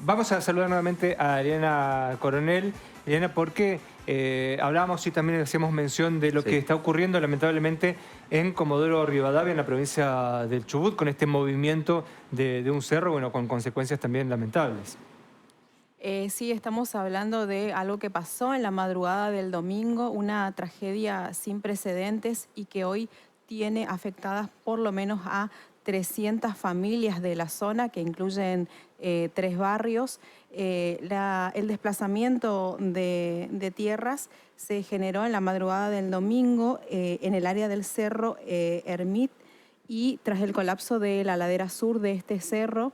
Vamos a saludar nuevamente a Eliana Coronel. Eliana, porque hablábamos y también hacíamos mención de lo que Sí. está ocurriendo lamentablemente en Comodoro Rivadavia, en la provincia del Chubut, con este movimiento de un cerro, bueno, con consecuencias también lamentables. Sí, estamos hablando de algo que pasó en la madrugada del domingo, una tragedia sin precedentes y que hoy tiene afectadas por lo menos a 300 familias de la zona, que incluyen 3 barrios. El desplazamiento de tierras se generó en la madrugada del domingo en el área del cerro Ermit, y tras el colapso de la ladera sur de este cerro,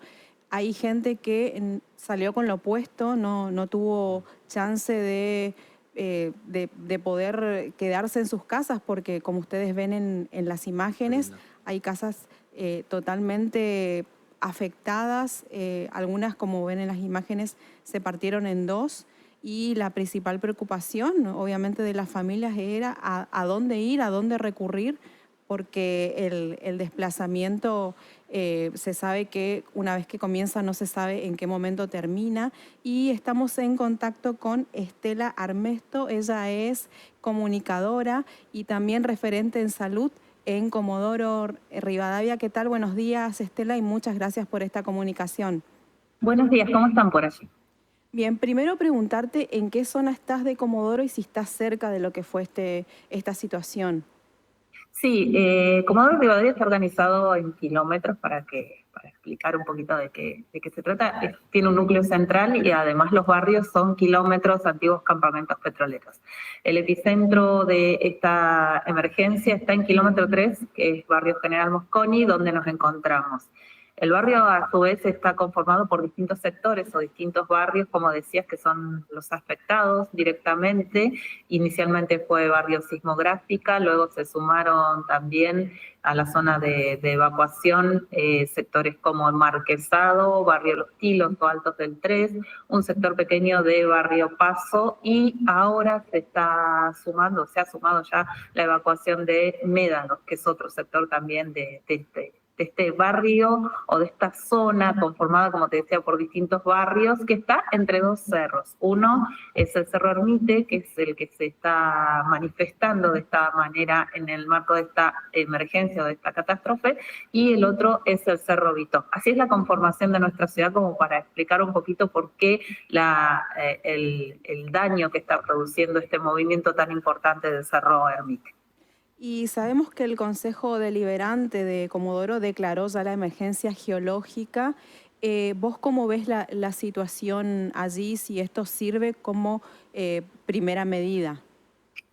hay gente que salió con lo opuesto, no tuvo chance de poder quedarse en sus casas, porque como ustedes ven en las imágenes, Tremendo. hay casas totalmente afectadas. Algunas, como ven en las imágenes, se partieron en dos. Y la principal preocupación, obviamente, de las familias era a dónde ir, a dónde recurrir, porque el desplazamiento se sabe que una vez que comienza no se sabe en qué momento termina. Y estamos en contacto con Estela Armesto. Ella es comunicadora y también referente en salud en Comodoro Rivadavia. ¿Qué tal? Buenos días, Estela, y muchas gracias por esta comunicación. Buenos días, ¿cómo están por allí? Bien, primero preguntarte en qué zona estás de Comodoro y si estás cerca de lo que fue esta situación. Sí, Comodoro Rivadavia está organizado en kilómetros para explicar un poquito de qué se trata. Tiene un núcleo central y además los barrios son kilómetros, antiguos campamentos petroleros. El epicentro de esta emergencia está en kilómetro 3, que es barrio General Mosconi, donde nos encontramos. El barrio, a su vez, está conformado por distintos sectores o distintos barrios, como decías, que son los afectados directamente. Inicialmente fue barrio sismográfica, luego se sumaron también a la zona de evacuación sectores como el Marquesado, barrio Los Tilos o Altos del 3, un sector pequeño de barrio Paso, y ahora se ha sumado ya la evacuación de Médanos, que es otro sector también de este barrio o de esta zona conformada, como te decía, por distintos barrios, que está entre dos cerros. Uno es el Cerro Ermite, que es el que se está manifestando de esta manera en el marco de esta emergencia o de esta catástrofe, y el otro es el Cerro Vito. Así es la conformación de nuestra ciudad, como para explicar un poquito por qué el daño que está produciendo este movimiento tan importante del Cerro Ermite. Y sabemos que el Consejo Deliberante de Comodoro declaró ya la emergencia geológica. ¿Vos cómo ves la situación allí, si esto sirve como primera medida?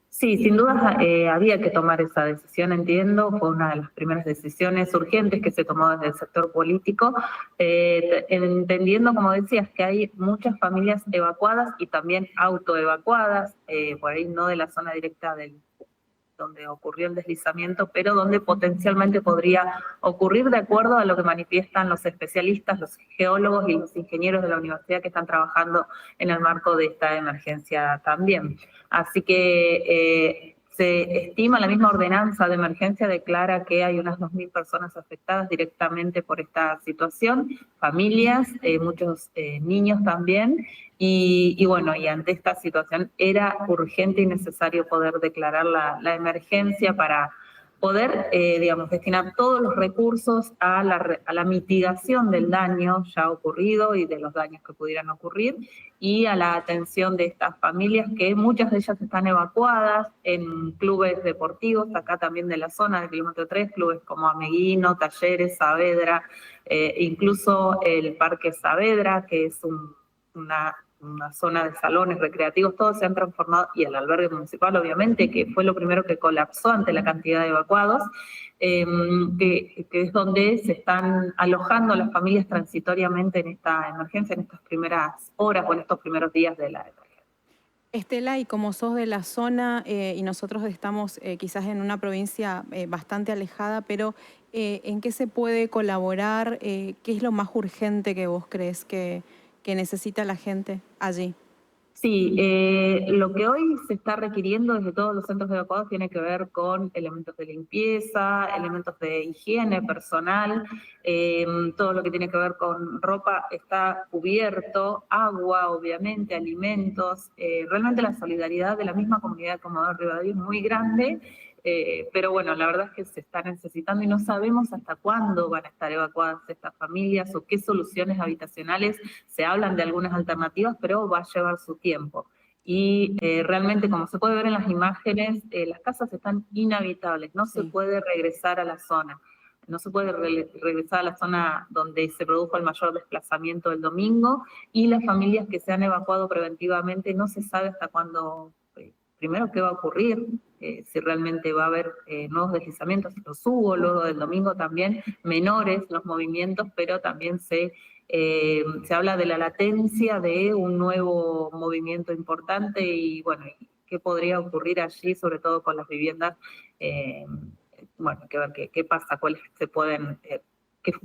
Sí, sin duda había que tomar esa decisión, entiendo, fue una de las primeras decisiones urgentes que se tomó desde el sector político, entendiendo, como decías, que hay muchas familias evacuadas y también autoevacuadas, por ahí no de la zona directa donde ocurrió el deslizamiento, pero donde potencialmente podría ocurrir, de acuerdo a lo que manifiestan los especialistas, los geólogos y los ingenieros de la universidad que están trabajando en el marco de esta emergencia también. Así que se estima, la misma ordenanza de emergencia declara que hay unas 2.000 personas afectadas directamente por esta situación, familias, muchos niños también, y bueno, y ante esta situación era urgente y necesario poder declarar la emergencia para poder, digamos, destinar todos los recursos a la mitigación del daño ya ocurrido y de los daños que pudieran ocurrir, y a la atención de estas familias, que muchas de ellas están evacuadas en clubes deportivos, acá también de la zona del kilómetro 3, clubes como Ameguino, Talleres, Saavedra, incluso el Parque Saavedra, que es una zona de salones recreativos, todos se han transformado, y el albergue municipal, obviamente, que fue lo primero que colapsó ante la cantidad de evacuados, que es donde se están alojando las familias transitoriamente en esta emergencia, en estas primeras horas o en estos primeros días de la emergencia. Estela, y como sos de la zona y nosotros estamos quizás en una provincia bastante alejada, pero ¿en qué se puede colaborar? ¿Qué es lo más urgente que vos crees que necesita la gente allí? Sí, lo que hoy se está requiriendo desde todos los centros evacuados tiene que ver con elementos de limpieza, elementos de higiene personal, todo lo que tiene que ver con ropa está cubierto, agua, obviamente, alimentos. Realmente la solidaridad de la misma comunidad de Comodoro Rivadavia es muy grande. Pero bueno, la verdad es que se está necesitando y no sabemos hasta cuándo van a estar evacuadas estas familias o qué soluciones habitacionales. Se hablan de algunas alternativas, pero va a llevar su tiempo. Y realmente, como se puede ver en las imágenes, las casas están inhabitables, no se puede regresar a la zona. No se puede regresar a la zona donde se produjo el mayor desplazamiento el domingo, y las familias que se han evacuado preventivamente no se sabe hasta cuándo, primero qué va a ocurrir, si realmente va a haber nuevos deslizamientos. Los hubo luego del domingo también, menores los movimientos, pero también se habla de la latencia de un nuevo movimiento importante y bueno, qué podría ocurrir allí, sobre todo con las viviendas. Bueno, hay que ver qué pasa, cuáles se pueden,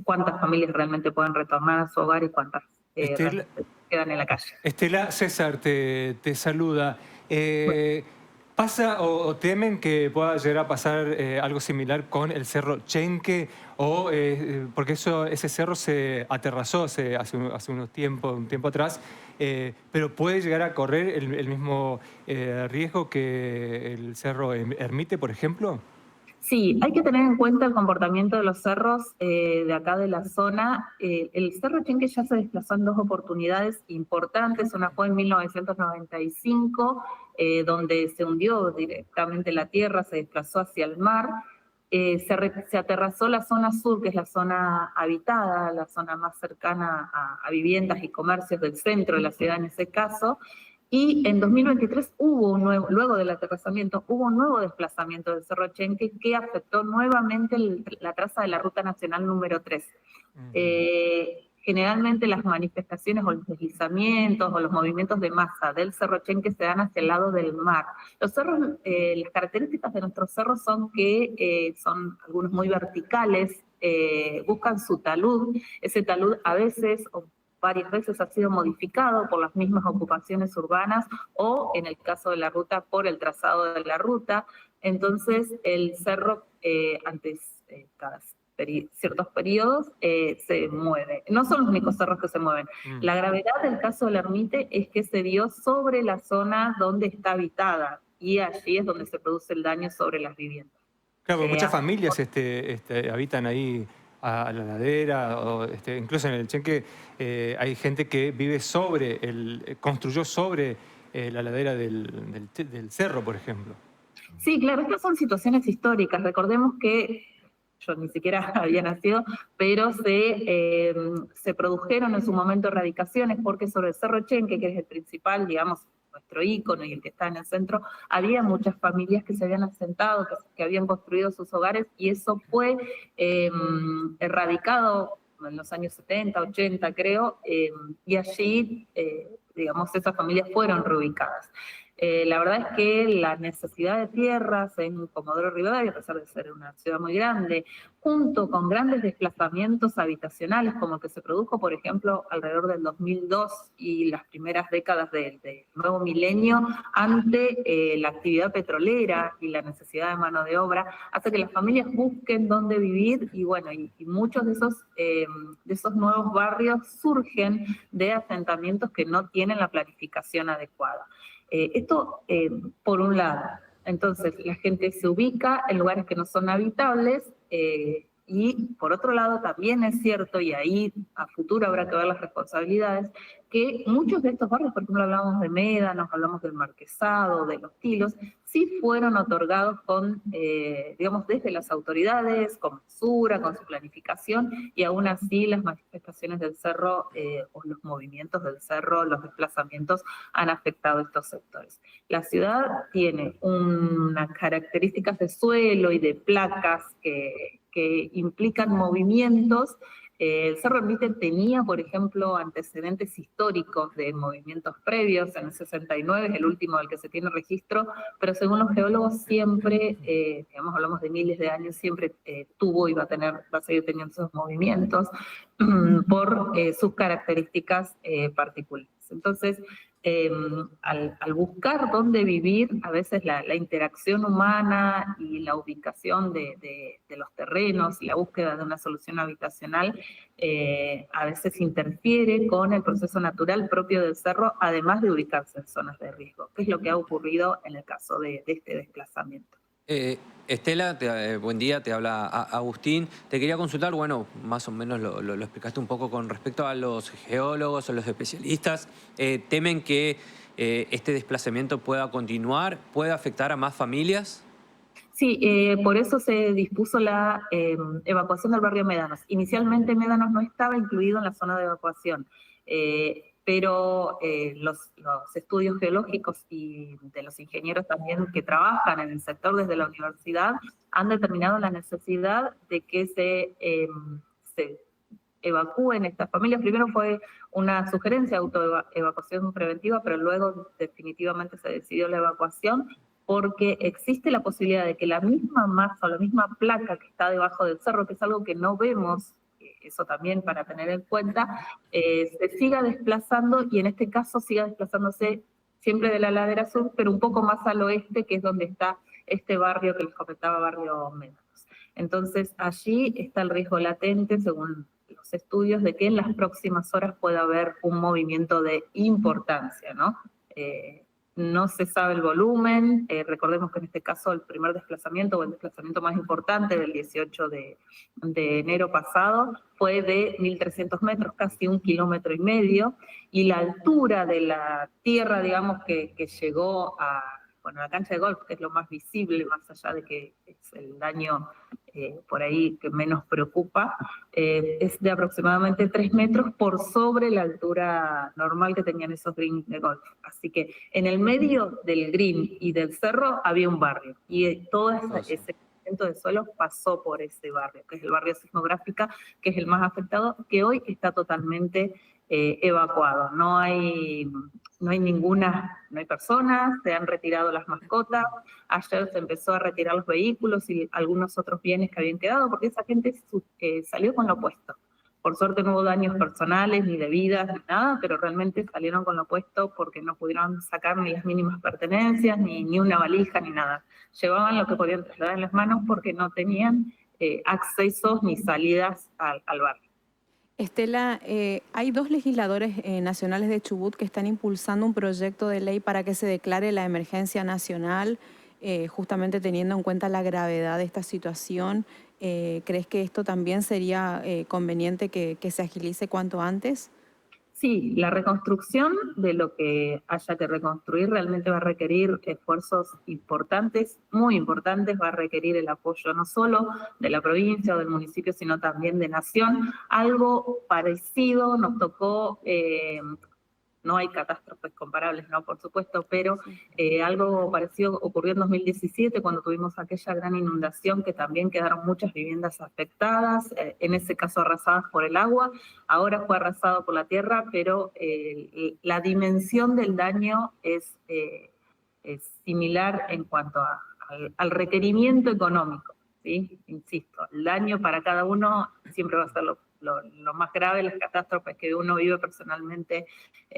cuántas familias realmente pueden retornar a su hogar y cuántas quedan en la calle. Estela, César te saluda. ¿Pasa o temen que pueda llegar a pasar algo similar con el Cerro Chenque? Porque ese cerro se aterrazó hace un tiempo atrás, pero ¿puede llegar a correr el mismo riesgo que el Cerro Ermite, por ejemplo? Sí, hay que tener en cuenta el comportamiento de los cerros de acá de la zona. El Cerro Chenque ya se desplazó en dos oportunidades importantes. Una fue en 1995, donde se hundió directamente la tierra, se desplazó hacia el mar. Se aterrazó la zona sur, que es la zona habitada, la zona más cercana a viviendas y comercios del centro de la ciudad en ese caso. Y en 2023 luego del aterrazamiento, hubo un nuevo desplazamiento del Cerro Chenque que afectó nuevamente la traza de la Ruta Nacional número 3. Generalmente las manifestaciones o los deslizamientos o los movimientos de masa del Cerro Chenque se dan hacia el lado del mar. Los cerros, las características de nuestros cerros son que son algunos muy verticales, buscan su talud. Ese talud a veces varias veces ha sido modificado por las mismas ocupaciones urbanas o, en el caso de la ruta, por el trazado de la ruta. Entonces, el cerro, cada ciertos periodos, se mueve. No son los únicos cerros que se mueven. La gravedad del caso del Ermite es que se dio sobre la zona donde está habitada, y allí es donde se produce el daño sobre las viviendas. Claro, muchas familias habitan ahí a la ladera, o incluso en el Chenque hay gente que vive construyó sobre la ladera del cerro, por ejemplo. Sí, claro, estas son situaciones históricas. Recordemos que yo ni siquiera había nacido, pero se produjeron en su momento erradicaciones, porque sobre el Cerro Chenque, que es el principal, digamos, nuestro ícono y el que está en el centro, había muchas familias que se habían asentado, que habían construido sus hogares, y eso fue erradicado en los años 70, 80 creo, y allí, digamos, esas familias fueron reubicadas. La verdad es que la necesidad de tierras en Comodoro Rivadavia, a pesar de ser una ciudad muy grande, junto con grandes desplazamientos habitacionales, como el que se produjo, por ejemplo, alrededor del 2002 y las primeras décadas del nuevo milenio, ante la actividad petrolera y la necesidad de mano de obra, hace que las familias busquen dónde vivir, y bueno, y muchos de esos nuevos barrios surgen de asentamientos que no tienen la planificación adecuada. Esto por un lado. Entonces la gente se ubica en lugares que no son habitables, y por otro lado también es cierto, y ahí a futuro habrá que ver las responsabilidades, que muchos de estos barrios, por ejemplo hablamos de Médanos, hablamos del Marquesado, de Los Tilos, sí fueron otorgados digamos, desde las autoridades, con mesura, con su planificación, y aún así las manifestaciones del cerro o los movimientos del cerro, los desplazamientos han afectado estos sectores. La ciudad tiene unas características de suelo y de placas que implican movimientos. El Cerro Ermite tenía, por ejemplo, antecedentes históricos de movimientos previos. En el 69 es el último del que se tiene registro, pero según los geólogos siempre, digamos, hablamos de miles de años, siempre tuvo y va a seguir teniendo esos movimientos por sus características particulares. Entonces, al buscar dónde vivir, a veces la interacción humana y la ubicación de los terrenos y la búsqueda de una solución habitacional a veces interfiere con el proceso natural propio del cerro, además de ubicarse en zonas de riesgo, que es lo que ha ocurrido en el caso de este desplazamiento. Estela, buen día, te habla Agustín. Te quería consultar, bueno, más o menos lo explicaste un poco con respecto a los geólogos o los especialistas. ¿Temen que este desplazamiento pueda continuar, pueda afectar a más familias? Sí, por eso se dispuso la evacuación del barrio Médanos. Inicialmente Médanos no estaba incluido en la zona de evacuación, pero los estudios geológicos y de los ingenieros también que trabajan en el sector desde la universidad han determinado la necesidad de que se evacúen estas familias. Primero fue una sugerencia de autoevacuación preventiva, pero luego definitivamente se decidió la evacuación porque existe la posibilidad de que la misma masa o la misma placa que está debajo del cerro, que es algo que no vemos, eso también para tener en cuenta, se siga desplazando y en este caso siga desplazándose siempre de la ladera sur, pero un poco más al oeste, que es donde está este barrio que les comentaba, barrio Médanos. Entonces allí está el riesgo latente, según los estudios, de que en las próximas horas pueda haber un movimiento de importancia, ¿no? No se sabe el volumen, recordemos que en este caso el primer desplazamiento o el desplazamiento más importante del 18 de enero pasado fue de 1.300 metros, casi 1,5 kilómetros, y la altura de la tierra, digamos, que llegó a la cancha de golf, que es lo más visible, más allá de que es el daño por ahí que menos preocupa, es de aproximadamente 3 metros por sobre la altura normal que tenían esos greens de golf. Así que en el medio del green y del cerro había un barrio, y todo ese de suelo pasó por ese barrio, que es el barrio Sismográfica, que es el más afectado, que hoy está totalmente evacuado. No hay personas, se han retirado las mascotas, ayer se empezó a retirar los vehículos y algunos otros bienes que habían quedado, porque esa gente salió con lo opuesto. Por suerte no hubo daños personales, ni de vidas, ni nada, pero realmente salieron con lo opuesto porque no pudieron sacar ni las mínimas pertenencias, ni una valija, ni nada. Llevaban lo que podían trasladar en las manos porque no tenían accesos ni salidas al barrio. Estela, hay 2 legisladores nacionales de Chubut que están impulsando un proyecto de ley para que se declare la emergencia nacional, justamente teniendo en cuenta la gravedad de esta situación. ¿Crees que esto también sería conveniente que se agilice cuanto antes? Sí, la reconstrucción de lo que haya que reconstruir realmente va a requerir esfuerzos importantes, muy importantes, va a requerir el apoyo no solo de la provincia o del municipio, sino también de Nación. Algo parecido nos tocó, no hay catástrofes comparables, ¿no? Por supuesto, pero algo parecido ocurrió en 2017 cuando tuvimos aquella gran inundación que también quedaron muchas viviendas afectadas, en ese caso arrasadas por el agua, ahora fue arrasado por la tierra, pero la dimensión del daño es similar en cuanto al requerimiento económico, ¿sí? Insisto, el daño para cada uno siempre va a ser lo más grave. Las catástrofes que uno vive personalmente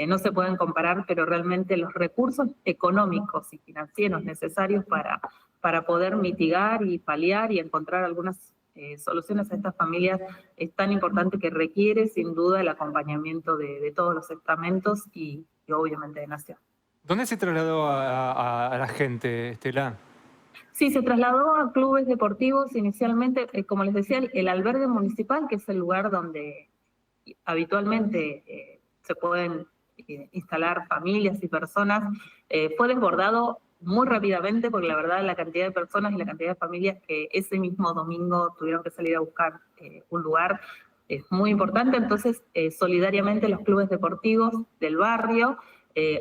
no se pueden comparar, pero realmente los recursos económicos y financieros necesarios para poder mitigar y paliar y encontrar algunas soluciones a estas familias es tan importante que requiere sin duda el acompañamiento de todos los estamentos y obviamente de Nación. ¿Dónde se trasladó a la gente, Estela? Sí, se trasladó a clubes deportivos inicialmente, como les decía, el albergue municipal, que es el lugar donde habitualmente se pueden instalar familias y personas, fue desbordado muy rápidamente porque la verdad la cantidad de personas y la cantidad de familias que ese mismo domingo tuvieron que salir a buscar un lugar es muy importante. Entonces, solidariamente los clubes deportivos del barrio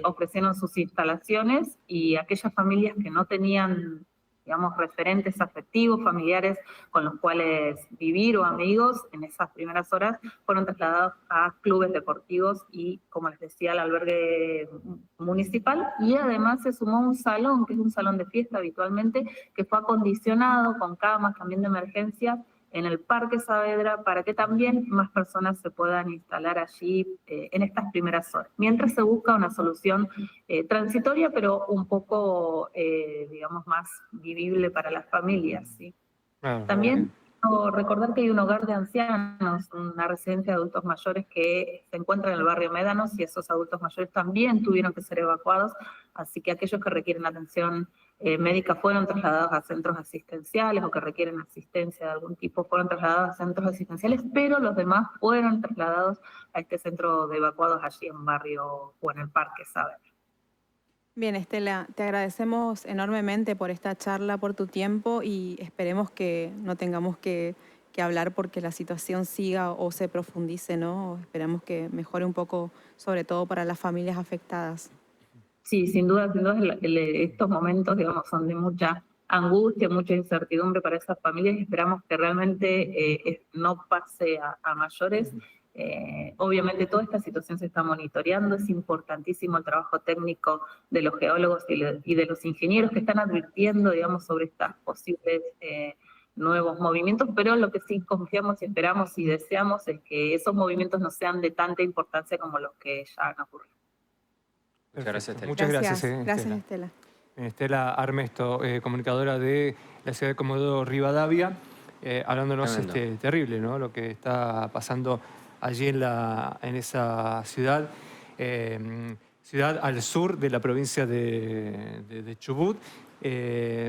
ofrecieron sus instalaciones y aquellas familias que no tenían, digamos, referentes afectivos, familiares con los cuales vivir o amigos en esas primeras horas, fueron trasladados a clubes deportivos y, como les decía, al albergue municipal, y además se sumó un salón, que es un salón de fiesta habitualmente, que fue acondicionado con camas también de emergencia, en el Parque Saavedra para que también más personas se puedan instalar allí en estas primeras horas, mientras se busca una solución transitoria, pero un poco, digamos, más vivible para las familias, ¿sí? Claro, También recordar que hay un hogar de ancianos, una residencia de adultos mayores que se encuentra en el barrio Médanos y esos adultos mayores también tuvieron que ser evacuados, así que aquellos que requieren atención médica fueron trasladados a centros asistenciales o que requieren asistencia de algún tipo fueron trasladados a centros asistenciales, pero los demás fueron trasladados a este centro de evacuados allí en barrio o en el Parque Saavedra. Bien, Estela, te agradecemos enormemente por esta charla, por tu tiempo y esperemos que no tengamos que hablar porque la situación siga o se profundice, ¿no? Esperamos que mejore un poco, sobre todo para las familias afectadas. Sí, sin duda, estos momentos, digamos, son de mucha angustia, mucha incertidumbre para esas familias y esperamos que realmente no pase a mayores. Obviamente toda esta situación se está monitoreando, es importantísimo el trabajo técnico de los geólogos y de los ingenieros que están advirtiendo, digamos, sobre estas posibles nuevos movimientos, pero lo que sí confiamos y esperamos y deseamos es que esos movimientos no sean de tanta importancia como los que ya han ocurrido. Muchas gracias, Estela. Muchas gracias, Gracias, Estela. Estela Armesto, comunicadora de la ciudad de Comodoro Rivadavia, hablándonos terrible, ¿no? Lo que está pasando allí en esa ciudad, ciudad al sur de la provincia de Chubut.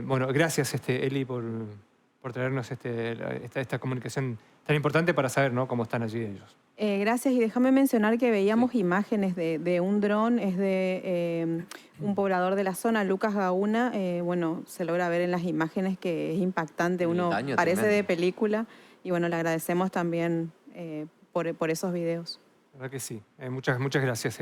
Bueno, gracias Eli por traernos esta comunicación tan importante para saber, ¿no?, cómo están allí ellos. Gracias, y déjame mencionar que veíamos imágenes de un dron, es de un poblador de la zona, Lucas Gauna. Bueno, se logra ver en las imágenes que es impactante, uno parece de película, y bueno, le agradecemos también por esos videos. La verdad que sí. Muchas gracias.